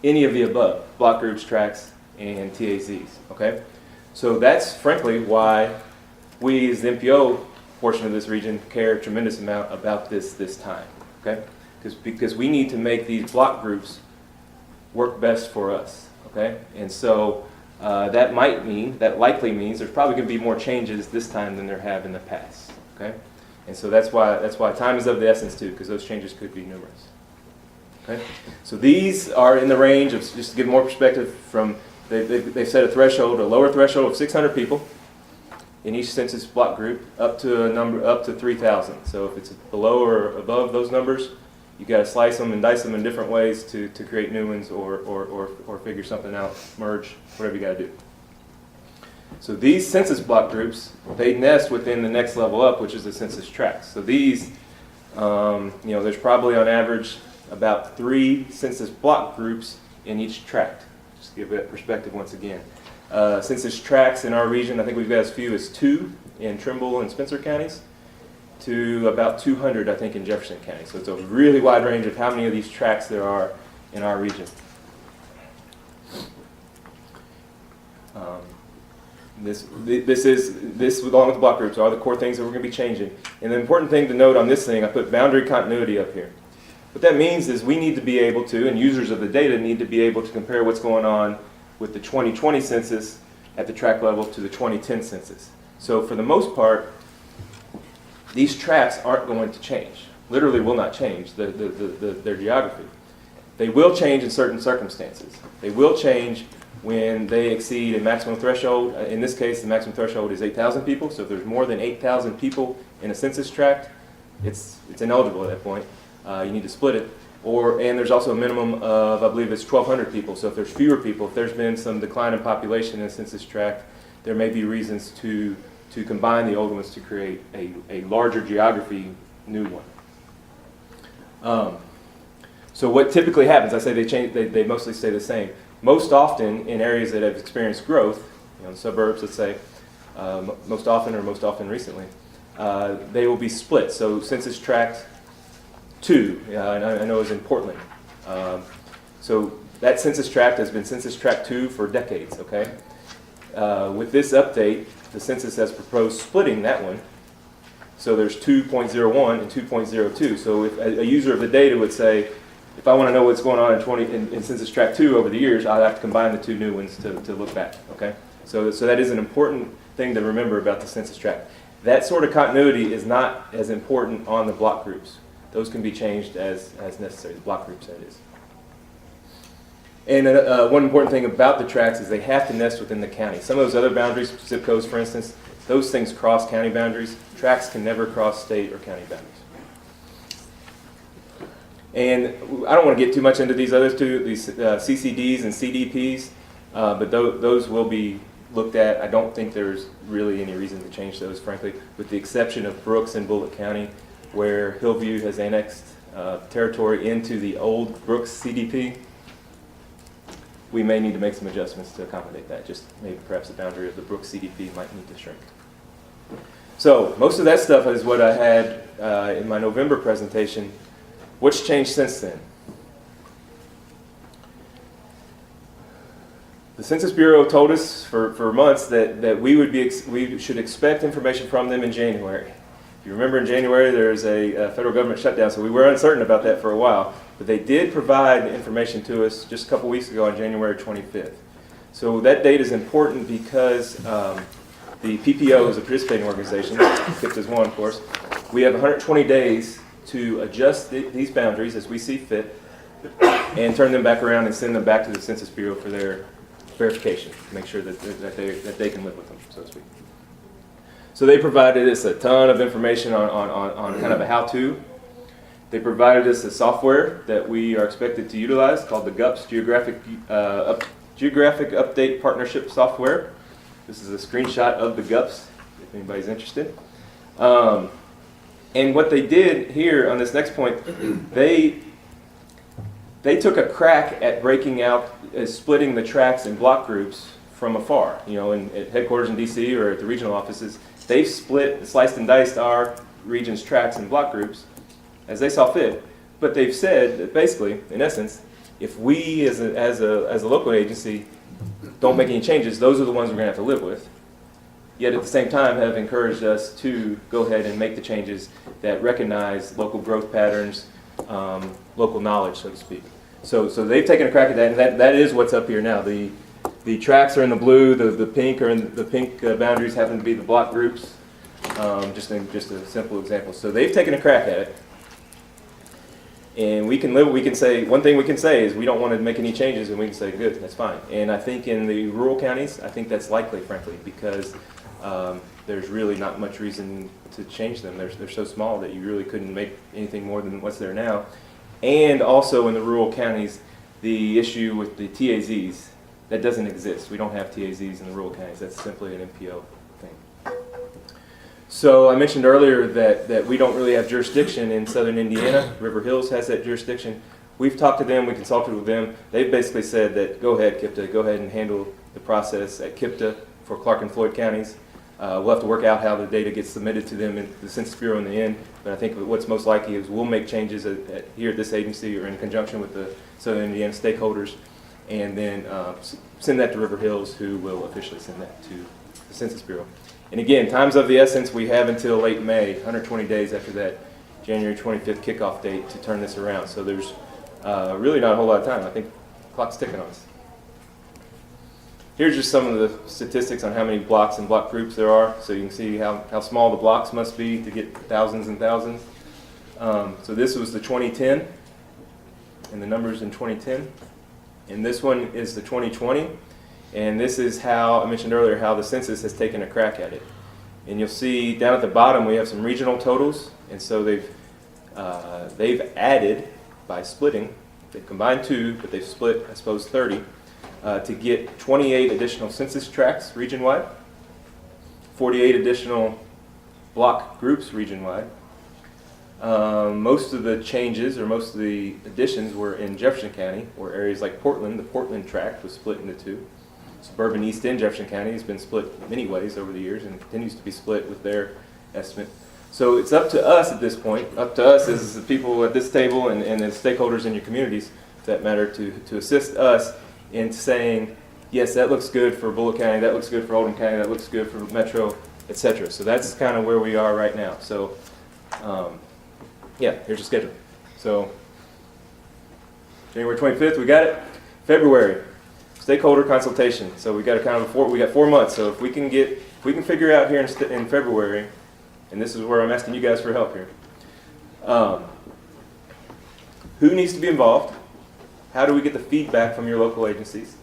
any of the above, block groups, tracts, and TAZs, okay? So that's frankly why we as the MPO portion of this region care a tremendous amount about this time, okay? Because we need to make these block groups work best for us, okay? And so that likely means there's probably going to be more changes this time than there have in the past, okay? And so that's why time is of the essence too, because those changes could be numerous. Okay? So these are in the range of, just to give more perspective, from they've set a threshold, a lower threshold of 600 people in each census block group, up to a number up to 3,000. So if it's below or above those numbers, you got to slice them and dice them in different ways to create new ones or figure something out, merge, whatever you got to do. So these census block groups, they nest within the next level up, which is the census tracts. So these, there's probably on average about 3 census block groups in each tract. Just to give that perspective once again. Census tracts in our region, I think we've got as few as 2 in Trimble and Spencer counties, to about 200, I think, in Jefferson County. So it's a really wide range of how many of these tracts there are in our region. This along with the block groups are the core things that we're going to be changing. And the important thing to note on this thing, I put boundary continuity up here. What that means is we need to be able to, and users of the data need to be able to compare what's going on with the 2020 census at the tract level to the 2010 census. So for the most part, these tracts aren't going to change. Literally will not change their geography. They will change in certain circumstances. They will change when they exceed a maximum threshold. In this case, the maximum threshold is 8,000 people. So if there's more than 8,000 people in a census tract, it's ineligible at that point. You need to split it. And there's also a minimum of, I believe it's 1,200 people. So if there's fewer people, if there's been some decline in population in a census tract, there may be reasons to combine the old ones to create a larger geography new one. So what typically happens, I say they mostly stay the same. Most often in areas that have experienced growth, in suburbs, let's say, most often recently, they will be split. So census tract 2, I know is in Portland. So that census tract has been census tract 2 for decades, okay? With this update, the census has proposed splitting that one. So there's 2.01 and 2.02. So if a user of the data would say, if I want to know what's going on in census tract 2 over the years, I'll have to combine the 2 new ones to look back, okay? So that is an important thing to remember about the census tract. That sort of continuity is not as important on the block groups. Those can be changed as necessary, the block groups, that is. And one important thing about the tracts is they have to nest within the county. Some of those other boundaries, zip codes for instance, those things cross county boundaries. Tracts can never cross state or county boundaries. And I don't want to get too much into these other two, these CCDs and CDPs, but those will be looked at. I don't think there's really any reason to change those, frankly, with the exception of Brooks and Bullitt County, where Hillview has annexed territory into the old Brooks CDP. We may need to make some adjustments to accommodate that. Just maybe perhaps the boundary of the Brooks CDP might need to shrink. So most of that stuff is what I had in my November presentation. What's changed since then? The Census Bureau told us for months that we should expect information from them in January. If you remember, in January there was a federal government shutdown, so we were uncertain about that for a while. But they did provide information to us just a couple weeks ago on January 25th. So that date is important because the PPO is a participating organization, KIPT is one, of course. We have 120 days to adjust these boundaries as we see fit and turn them back around and send them back to the Census Bureau for their verification, to make sure that they can live with them, so to speak. So they provided us a ton of information on kind of a how-to. They provided us a software that we are expected to utilize called the GUPS, Geographic Update Partnership Software. This is a screenshot of the GUPS, if anybody's interested. And what they did here on this next point, they took a crack at breaking out, splitting the tracts in block groups from afar. At headquarters in DC or at the regional offices, they've sliced and diced our region's tracts in block groups as they saw fit. But they've said that basically, in essence, if we as a local agency don't make any changes, those are the ones we're going to have to live with. yet at the same time have encouraged us to go ahead and make the changes that recognize local growth patterns, local knowledge, so to speak. So they've taken a crack at that, and that is what's up here now. The tracks are in the blue, the pink are in the pink boundaries happen to be the block groups. Just a simple example. So they've taken a crack at it. And we can say, one thing we can say is we don't want to make any changes, and we can say, good, that's fine. And I think in the rural counties, I think that's likely, frankly, because there's really not much reason to change them. They're so small that you really couldn't make anything more than what's there now. And also in the rural counties, the issue with the TAZs, that doesn't exist. We don't have TAZs in the rural counties. That's simply an MPO thing. So I mentioned earlier that we don't really have jurisdiction in southern Indiana. River Hills has that jurisdiction. We've talked to them, we consulted with them. They've basically said that go ahead, KIPTA, go ahead and handle the process at KIPTA for Clark and Floyd counties. We'll have to work out how the data gets submitted to them in the Census Bureau in the end, but I think what's most likely is we'll make changes here at this agency or in conjunction with the southern Indiana stakeholders, and then send that to River Hills, who will officially send that to the Census Bureau. And again, time's of the essence. We have until late May, 120 days after that January 25th kickoff date to turn this around. So there's really not a whole lot of time. I think the clock's ticking on us. Here's just some of the statistics on how many blocks and block groups there are. So you can see how small the blocks must be to get thousands and thousands. So this was the 2010, and the numbers in 2010. And this one is the 2020. And this is how, I mentioned earlier, how the census has taken a crack at it. And you'll see down at the bottom we have some regional totals. And so they've added, by splitting, they've combined 2, but they've split, I suppose, 30, to get 28 additional census tracts region-wide, 48 additional block groups region-wide. Most of the changes, or most of the additions, were in Jefferson County, where areas like Portland, the Portland tract was split into 2. Suburban East End Jefferson County has been split many ways over the years and continues to be split with their estimate. So it's up to us at this point, up to us as the people at this table and as stakeholders in your communities, for that matter, to assist us in saying, yes, that looks good for Bullitt County, that looks good for Oldham County, that looks good for Metro, etc. So that's kind of where we are right now. So yeah, here's the schedule. So January 25th, we got it. February, stakeholder consultation. So we got a kind of we got 4 months. So if we can figure out here in February, and this is where I'm asking you guys for help here. Who needs to be involved? How do we get the feedback from your local agencies?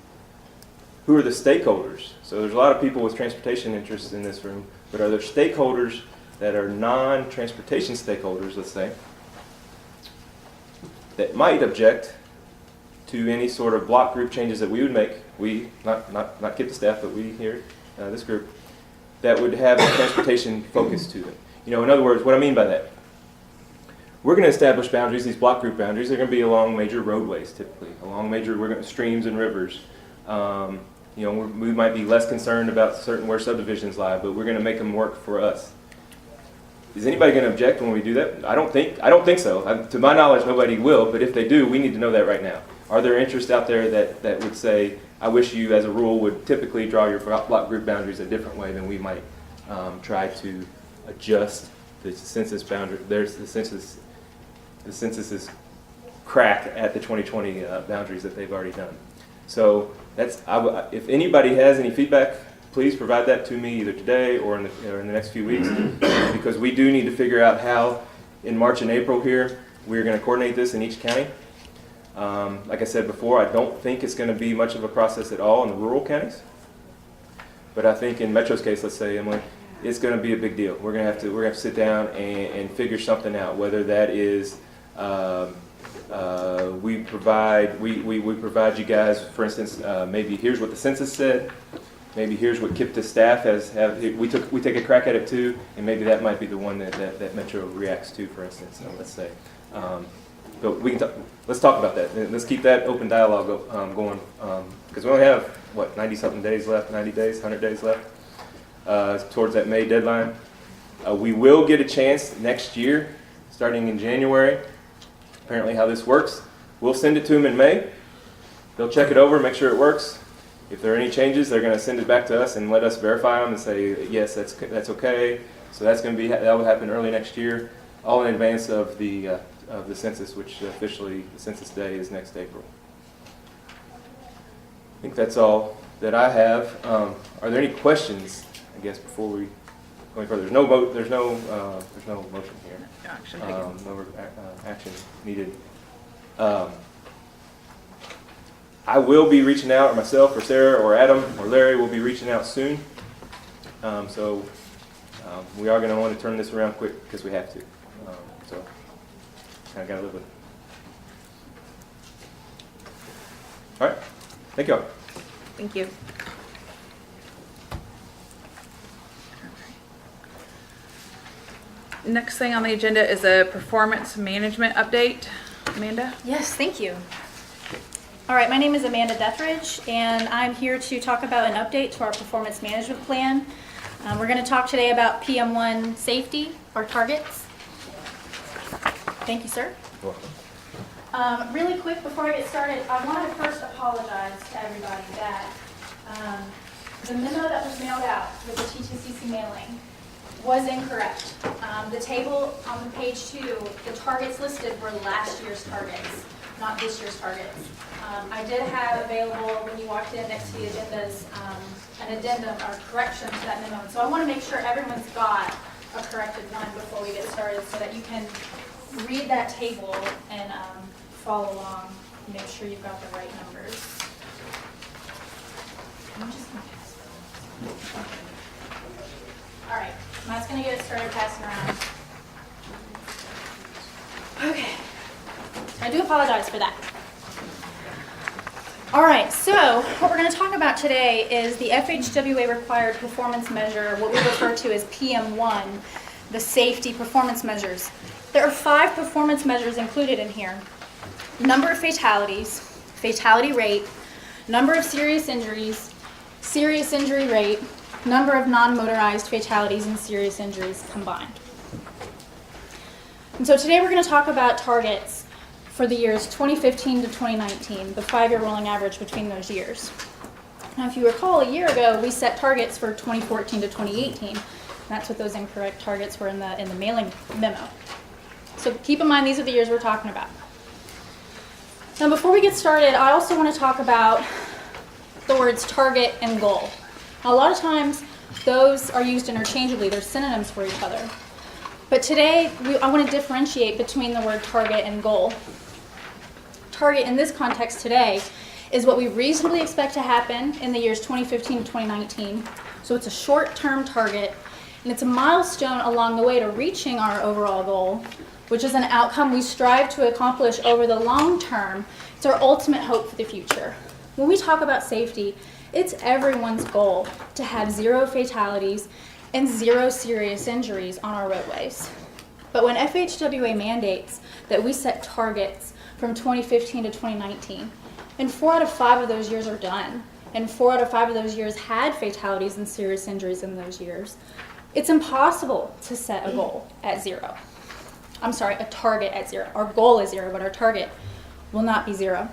Who are the stakeholders? So there's a lot of people with transportation interests in this room, but are there stakeholders that are non-transportation stakeholders, let's say, that might object to any sort of block group changes that we would make, we, not KIPTA staff, but we here, this group, that would have a transportation focus to them. You know, in other words, what I mean by that, we're going to establish boundaries, these block group boundaries. They're going to be along major roadways, typically, along major streams and rivers. You know, we might be less concerned about certain where subdivisions lie, but we're going to make them work for us. Is anybody going to object when we do that? I don't think so. To my knowledge, nobody will, but if they do, we need to know that right now. Are there interests out there that would say, I wish you, as a rule, would typically draw your block group boundaries a different way than we might try to adjust the census boundary. There's the census's crack at the 2020 boundaries that they've already done. So that's, if anybody has any feedback, please provide that to me either today or in the next few weeks, because we do need to figure out how, in March and April here, we're going to coordinate this in each county. Like I said before, I don't think it's going to be much of a process at all in the rural counties. But I think in Metro's case, let's say, Emily, it's going to be a big deal. We're going to have to sit down and figure something out, whether that is we provide you guys, for instance, maybe here's what the census said. Maybe here's what KIPTA staff have. We take a crack at it too, and maybe that might be the one that Metro reacts to, for instance. Let's say. But let's talk about that. Let's keep that open dialogue going, because we only have, what, 90-something days left, 90 days, 100 days left towards that May deadline. We will get a chance next year, starting in January, apparently how this works. We'll send it to them in May. They'll check it over, make sure it works. If there are any changes, they're going to send it back to us and let us verify them and say, yes, that's okay. So that's going to be, that will happen early next year, all in advance of the census, which officially, the census day is next April. I think that's all that I have. Are there any questions, I guess, before we go any further? There's no vote, there's no motion here. No action No action needed. I will be reaching out, or myself, or Sarah, or Adam, or Larry will be reaching out soon. We are going to want to turn this around quick because we have to. So kind of got to live with it. All right. Thank you all. Thank you. Next thing on the agenda is a performance management update. Amanda? Yes, thank you. All right, my name is Amanda Dethridge, and I'm here to talk about an update to our performance management plan. We're going to talk today about PM1 safety, our targets. Thank you, sir. Really quick, before I get started, I want to first apologize to everybody that the memo that was mailed out with the TTCC mailing was incorrect. The table on page 2, the targets listed were last year's targets, not this year's targets. I did have available, when you walked in next to the agendas, an addendum or correction to that memo. So I want to make sure everyone's got a corrected one before we get started so that you can read that table and follow along, make sure you've got the right numbers. All right, Matt's going to get it started passing around. Okay, I do apologize for that. All right, so what we're going to talk about today is the FHWA required performance measure, what we refer to as PM1, the safety performance measures. There are 5 performance measures included in here. Number of fatalities, fatality rate, number of serious injuries, serious injury rate, number of non-motorized fatalities and serious injuries combined. And so today we're going to talk about targets for the years 2015 to 2019, the 5-year rolling average between those years. Now, if you recall, a year ago, we set targets for 2014 to 2018. That's what those incorrect targets were in the mailing memo. So keep in mind, these are the years we're talking about. Now, before we get started, I also want to talk about the words target and goal. Now, a lot of times, those are used interchangeably. They're synonyms for each other. But today, I want to differentiate between the word target and goal. Target in this context today is what we reasonably expect to happen in the years 2015 to 2019. So it's a short-term target, and it's a milestone along the way to reaching our overall goal, which is an outcome we strive to accomplish over the long term. It's our ultimate hope for the future. When we talk about safety, it's everyone's goal to have 0 fatalities and 0 serious injuries on our roadways. But when FHWA mandates that we set targets from 2015 to 2019, and 4 out of 5 of those years are done, and 4 out of 5 of those years had fatalities and serious injuries in those years, it's impossible to set a goal at 0. I'm sorry, a target at 0. Our goal is 0, but our target will not be 0.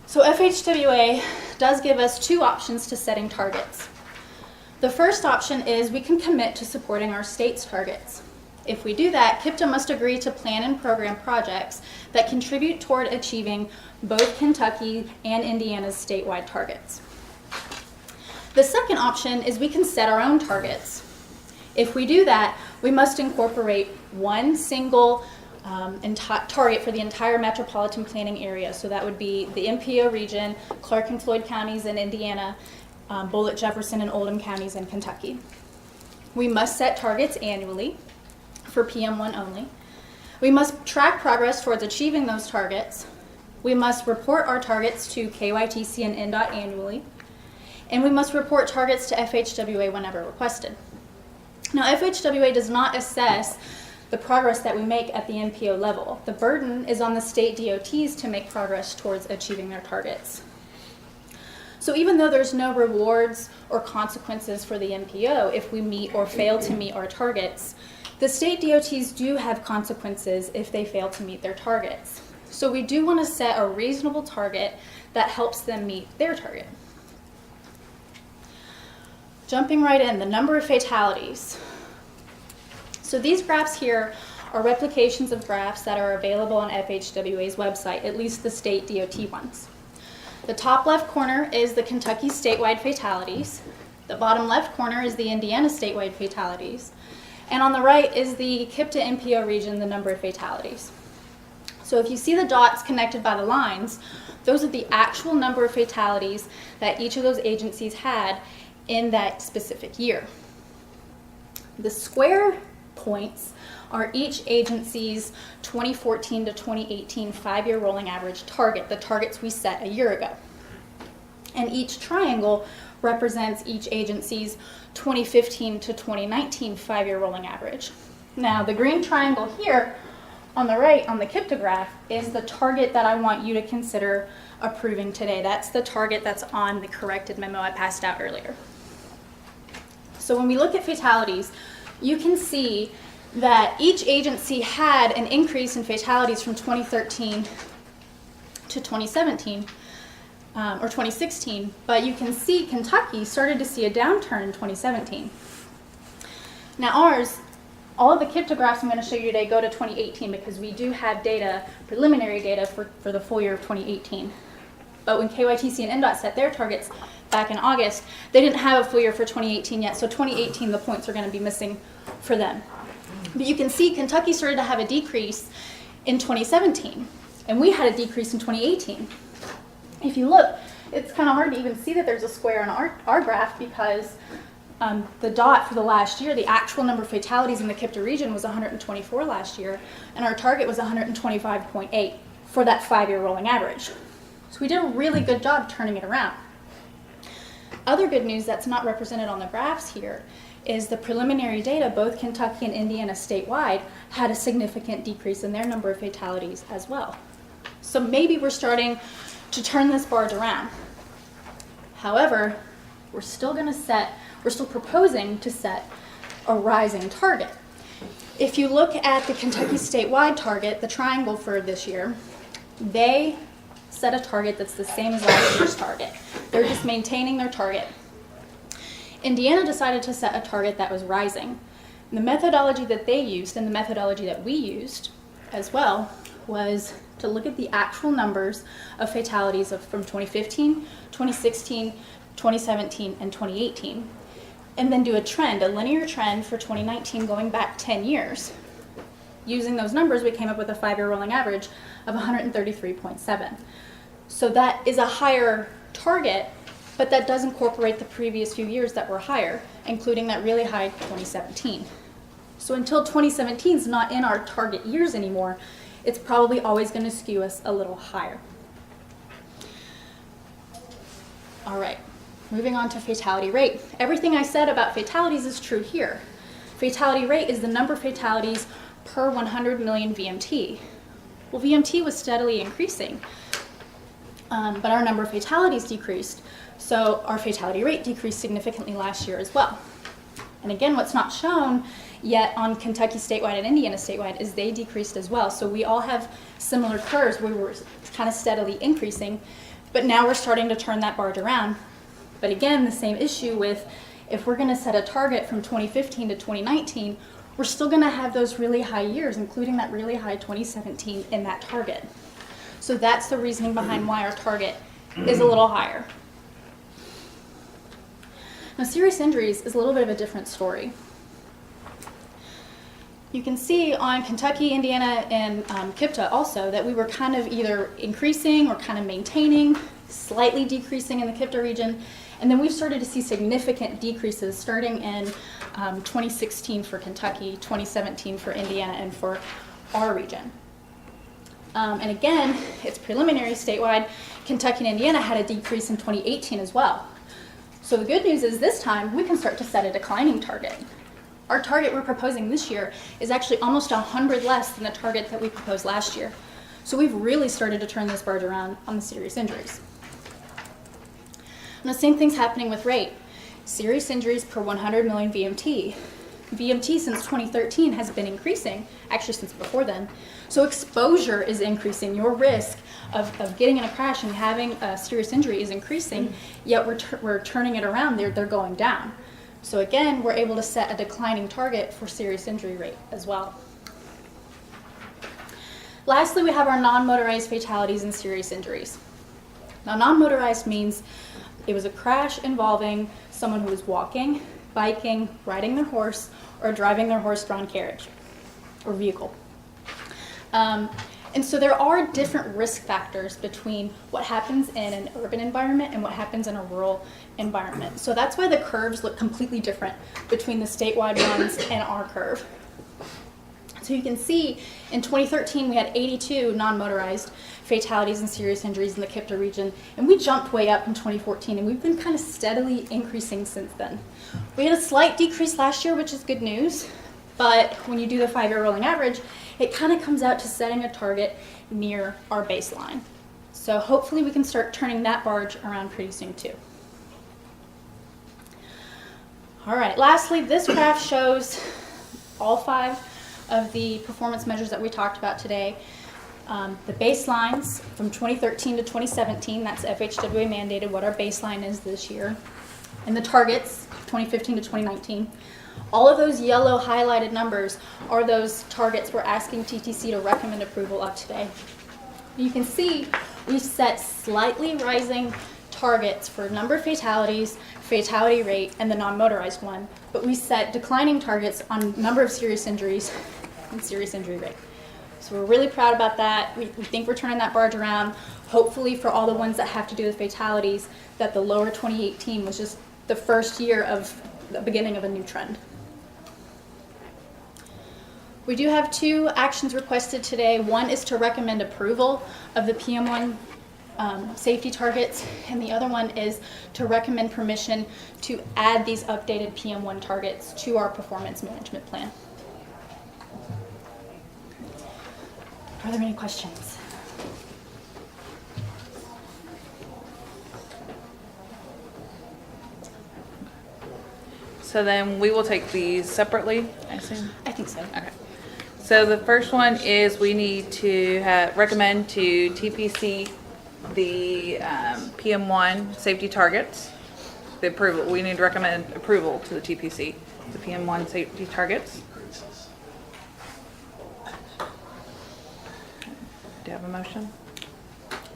So FHWA does give us 2 options to setting targets. The first option is we can commit to supporting our state's targets. If we do that, KIPTA must agree to plan and program projects that contribute toward achieving both Kentucky and Indiana's statewide targets. The second option is we can set our own targets. If we do that, we must incorporate one single target for the entire metropolitan planning area. So that would be the MPO region, Clark and Floyd counties in Indiana, Bullitt, Jefferson, and Oldham counties in Kentucky. We must set targets annually for PM1 only. We must track progress towards achieving those targets. We must report our targets to KYTC and NDOT annually. And we must report targets to FHWA whenever requested. Now, FHWA does not assess the progress that we make at the MPO level. The burden is on the state DOTs to make progress towards achieving their targets. So even though there's no rewards or consequences for the MPO if we meet or fail to meet our targets, the state DOTs do have consequences if they fail to meet their targets. So we do want to set a reasonable target that helps them meet their target. Jumping right in, the number of fatalities. So these graphs here are replications of graphs that are available on FHWA's website, at least the state DOT ones. The top left corner is the Kentucky statewide fatalities. The bottom left corner is the Indiana statewide fatalities. And on the right is the KIPTA-NPO region, the number of fatalities. So if you see the dots connected by the lines, those are the actual number of fatalities that each of those agencies had in that specific year. The square points are each agency's 2014 to 2018 5-year rolling average target, the targets we set a year ago. And each triangle represents each agency's 2015 to 2019 5-year rolling average. Now, the green triangle here on the right on the KIPTA graph is the target that I want you to consider approving today. That's the target that's on the corrected memo I passed out earlier. So when we look at fatalities, you can see that each agency had an increase in fatalities from 2013 to 2017, or 2016, but you can see Kentucky started to see a downturn in 2017. Now ours, all of the KIPTA graphs I'm going to show you today go to 2018 because we do have data, preliminary data for the full year of 2018. But when KYTC and NDOT set their targets back in August, they didn't have a full year for 2018 yet, so 2018 the points are going to be missing for them. But you can see Kentucky started to have a decrease in 2017, and we had a decrease in 2018. If you look, it's kind of hard to even see that there's a square on our graph because the dot for the last year, the actual number of fatalities in the KIPTA region was 124 last year, and our target was 125.8 for that 5-year rolling average. So we did a really good job turning it around. Other good news that's not represented on the graphs here is the preliminary data, both Kentucky and Indiana statewide had a significant decrease in their number of fatalities as well. So maybe we're starting to turn this barge around. However, we're still proposing to set a rising target. If you look at the Kentucky statewide target, the triangle for this year, they set a target that's the same as last year's target. They're just maintaining their target. Indiana decided to set a target that was rising. And the methodology that they used and the methodology that we used as well was to look at the actual numbers of fatalities from 2015, 2016, 2017, and 2018, and then do a trend, a linear trend for 2019 going back 10 years. Using those numbers, we came up with a 5-year rolling average of 133.7. So that is a higher target, but that does incorporate the previous few years that were higher, including that really high 2017. So until 2017 is not in our target years anymore, it's probably always going to skew us a little higher. All right, moving on to fatality rate. Everything I said about fatalities is true here. Fatality rate is the number of fatalities per 100 million VMT. Well, VMT was steadily increasing, but our number of fatalities decreased, so our fatality rate decreased significantly last year as well. And again, what's not shown yet on Kentucky statewide and Indiana statewide is they decreased as well. So we all have similar curves where we're kind of steadily increasing, but now we're starting to turn that barge around. But again, the same issue with if we're going to set a target from 2015 to 2019, we're still going to have those really high years, including that really high 2017 in that target. So that's the reasoning behind why our target is a little higher. Now, serious injuries is a little bit of a different story. You can see on Kentucky, Indiana, and KIPTA also that we were kind of either increasing or kind of maintaining, slightly decreasing in the KIPTA region, and then we've started to see significant decreases starting in 2016 for Kentucky, 2017 for Indiana, and for our region. And again, it's preliminary statewide. Kentucky and Indiana had a decrease in 2018 as well. So the good news is this time we can start to set a declining target. Our target we're proposing this year is actually almost 100 less than the target that we proposed last year. So we've really started to turn this barge around on the serious injuries. And the same thing's happening with rate. Serious injuries per 100 million VMT. VMT since 2013 has been increasing, actually since before then. So exposure is increasing. Your risk of getting in a crash and having a serious injury is increasing, yet we're turning it around. They're going down. So again, we're able to set a declining target for serious injury rate as well. Lastly, we have our non-motorized fatalities and serious injuries. Now, non-motorized means it was a crash involving someone who was walking, biking, riding their horse, or driving their horse-drawn carriage or vehicle. And so there are different risk factors between what happens in an urban environment and what happens in a rural environment. So that's why the curves look completely different between the statewide ones and our curve. So you can see in 2013 we had 82 non-motorized fatalities and serious injuries in the KIPTA region, and we jumped way up in 2014, and we've been kind of steadily increasing since then. We had a slight decrease last year, which is good news, but when you do the 5-year rolling average, it kind of comes out to setting a target near our baseline. So hopefully we can start turning that barge around pretty soon too. All right, lastly, this graph shows all 5 of the performance measures that we talked about today. The baselines from 2013 to 2017, that's FHWA mandated what our baseline is this year, and the targets, 2015 to 2019. All of those yellow highlighted numbers are those targets we're asking TTC to recommend approval of today. You can see we've set slightly rising targets for number of fatalities, fatality rate, and the non-motorized one, but we set declining targets on number of serious injuries and serious injury rate. So we're really proud about that. We think we're turning that barge around. Hopefully for all the ones that have to do with fatalities, that the lower 2018 was just the first year of the beginning of a new trend. We do have 2 actions requested today. One is to recommend approval of the PM1 safety targets, and the other one is to recommend permission to add these updated PM1 targets to our performance management plan. Are there any questions? So then we will take these separately, I assume? I think so. Okay. So the first one is we need to recommend to TPC the PM1 safety targets. The approval, we need to recommend approval to the TPC, the PM1 safety targets. Do you have a motion?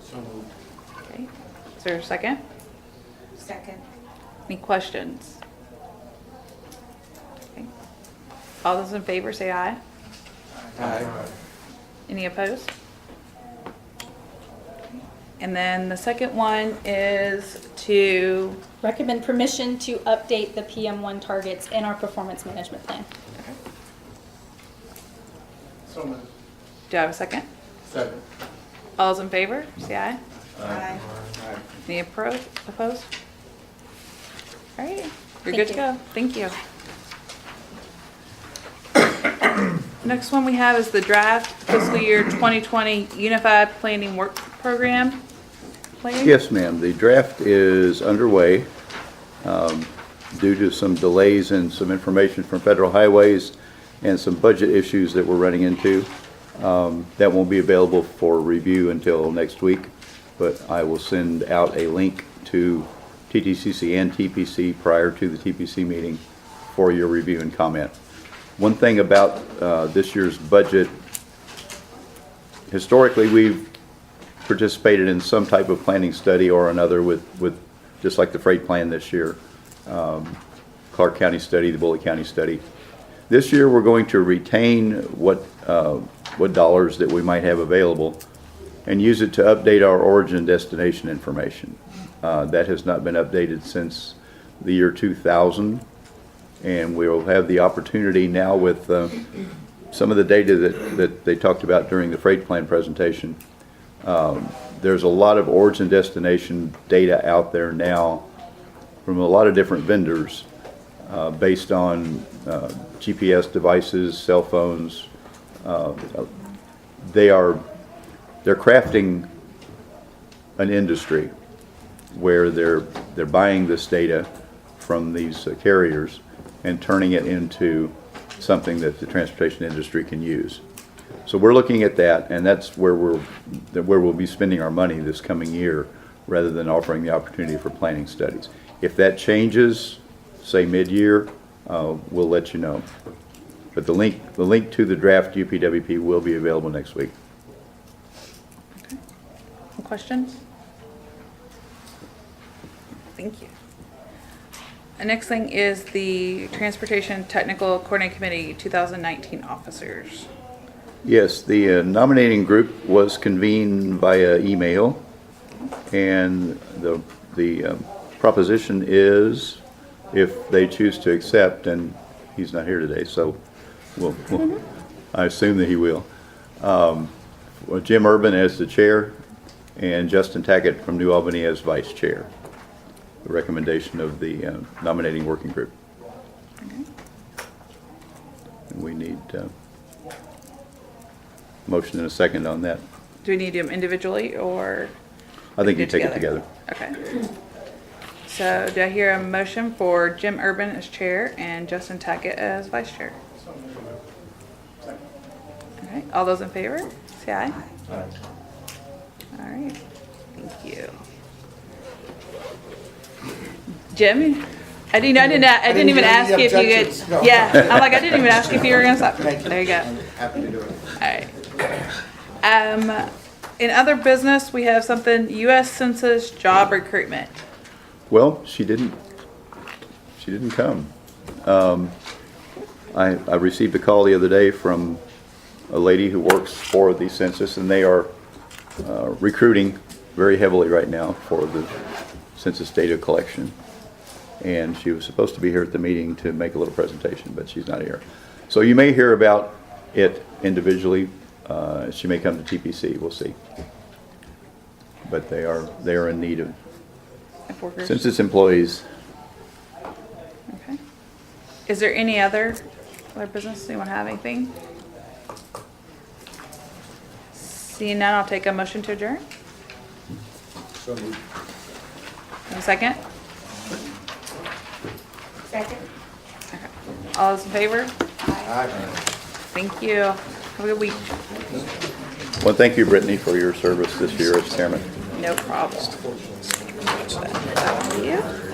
So moved. Okay. Is there a second? Second. Any questions? Okay. All those in favor say aye. Aye. Any opposed? And then the second one is to, Recommend permission to update the PM1 targets in our performance management plan. So moved. do I have a second? Second. All those in favor, say aye. Aye. Any opposed? All right, you're Thank good to you. go. Thank you. Next one we have is the draft fiscal year 2020 Unified Planning Work Program. Plan. Yes, ma'am. The draft is underway due to some delays in some information from Federal Highways and some budget issues that we're running into. That won't be available for review until next week, but I will send out a link to TTCC and TPC prior to the TPC meeting for your review and comment. One thing about this year's budget, historically we've participated in some type of planning study or another with just like the freight plan this year, Clark County study, the Bullitt County study. This year we're going to retain what dollars that we might have available and use it to update our origin destination information. That has not been updated since the year 2000. And we'll have the opportunity now with some of the data that they talked about during the freight plan presentation. There's a lot of origin destination data out there now from a lot of different vendors based on GPS devices, cell phones. They're crafting an industry where they're buying this data from these carriers and turning it into something that the transportation industry can use. So we're looking at that, and that's where we'll be spending our money this coming year, rather than offering the opportunity for planning studies. If that changes, say mid-year, we'll let you know. But the link to the draft UPWP will be available next week. Okay. Questions? Thank you. The next thing is the Transportation Technical Coordinating Committee 2019 officers. Yes, the nominating group was convened via email, and the proposition is, if they choose to accept, and he's not here today, so I assume that he will. Jim Urban as the chair, and Justin Tackett from New Albany as vice chair. The recommendation of the nominating working group. Okay. And we need motion and a second on that. Do we need them individually, or? I think you take it together. Okay. So do I hear a motion for Jim Urban as chair and Justin Tackett as vice chair? Okay, all those in favor, say aye. Aye. All right, thank you. Jim, I didn't even ask you if you objections, could. no. Yeah, I'm like, I didn't even ask you if you were gonna stop. Thank you. There you go. I'm happy to do it. All right. In other business, we have something, U.S. Census job recruitment. Well, she didn't come. I received a call the other day from a lady who works for the census, and they are recruiting very heavily right now for the census data collection. And she was supposed to be here at the meeting to make a little presentation, but she's not here. So you may hear about it individually. She may come to TPC, we'll see. But they are in need of Workers. census employees. Okay. Is there any other business? Anyone have anything? Seeing none, I'll take a motion to adjourn. So moved. And a second? Second. Okay. All those in favor? Aye. Thank you. Have a good week. Well, thank you, Brittany, for your service this year as chairman. No problem. Thank you.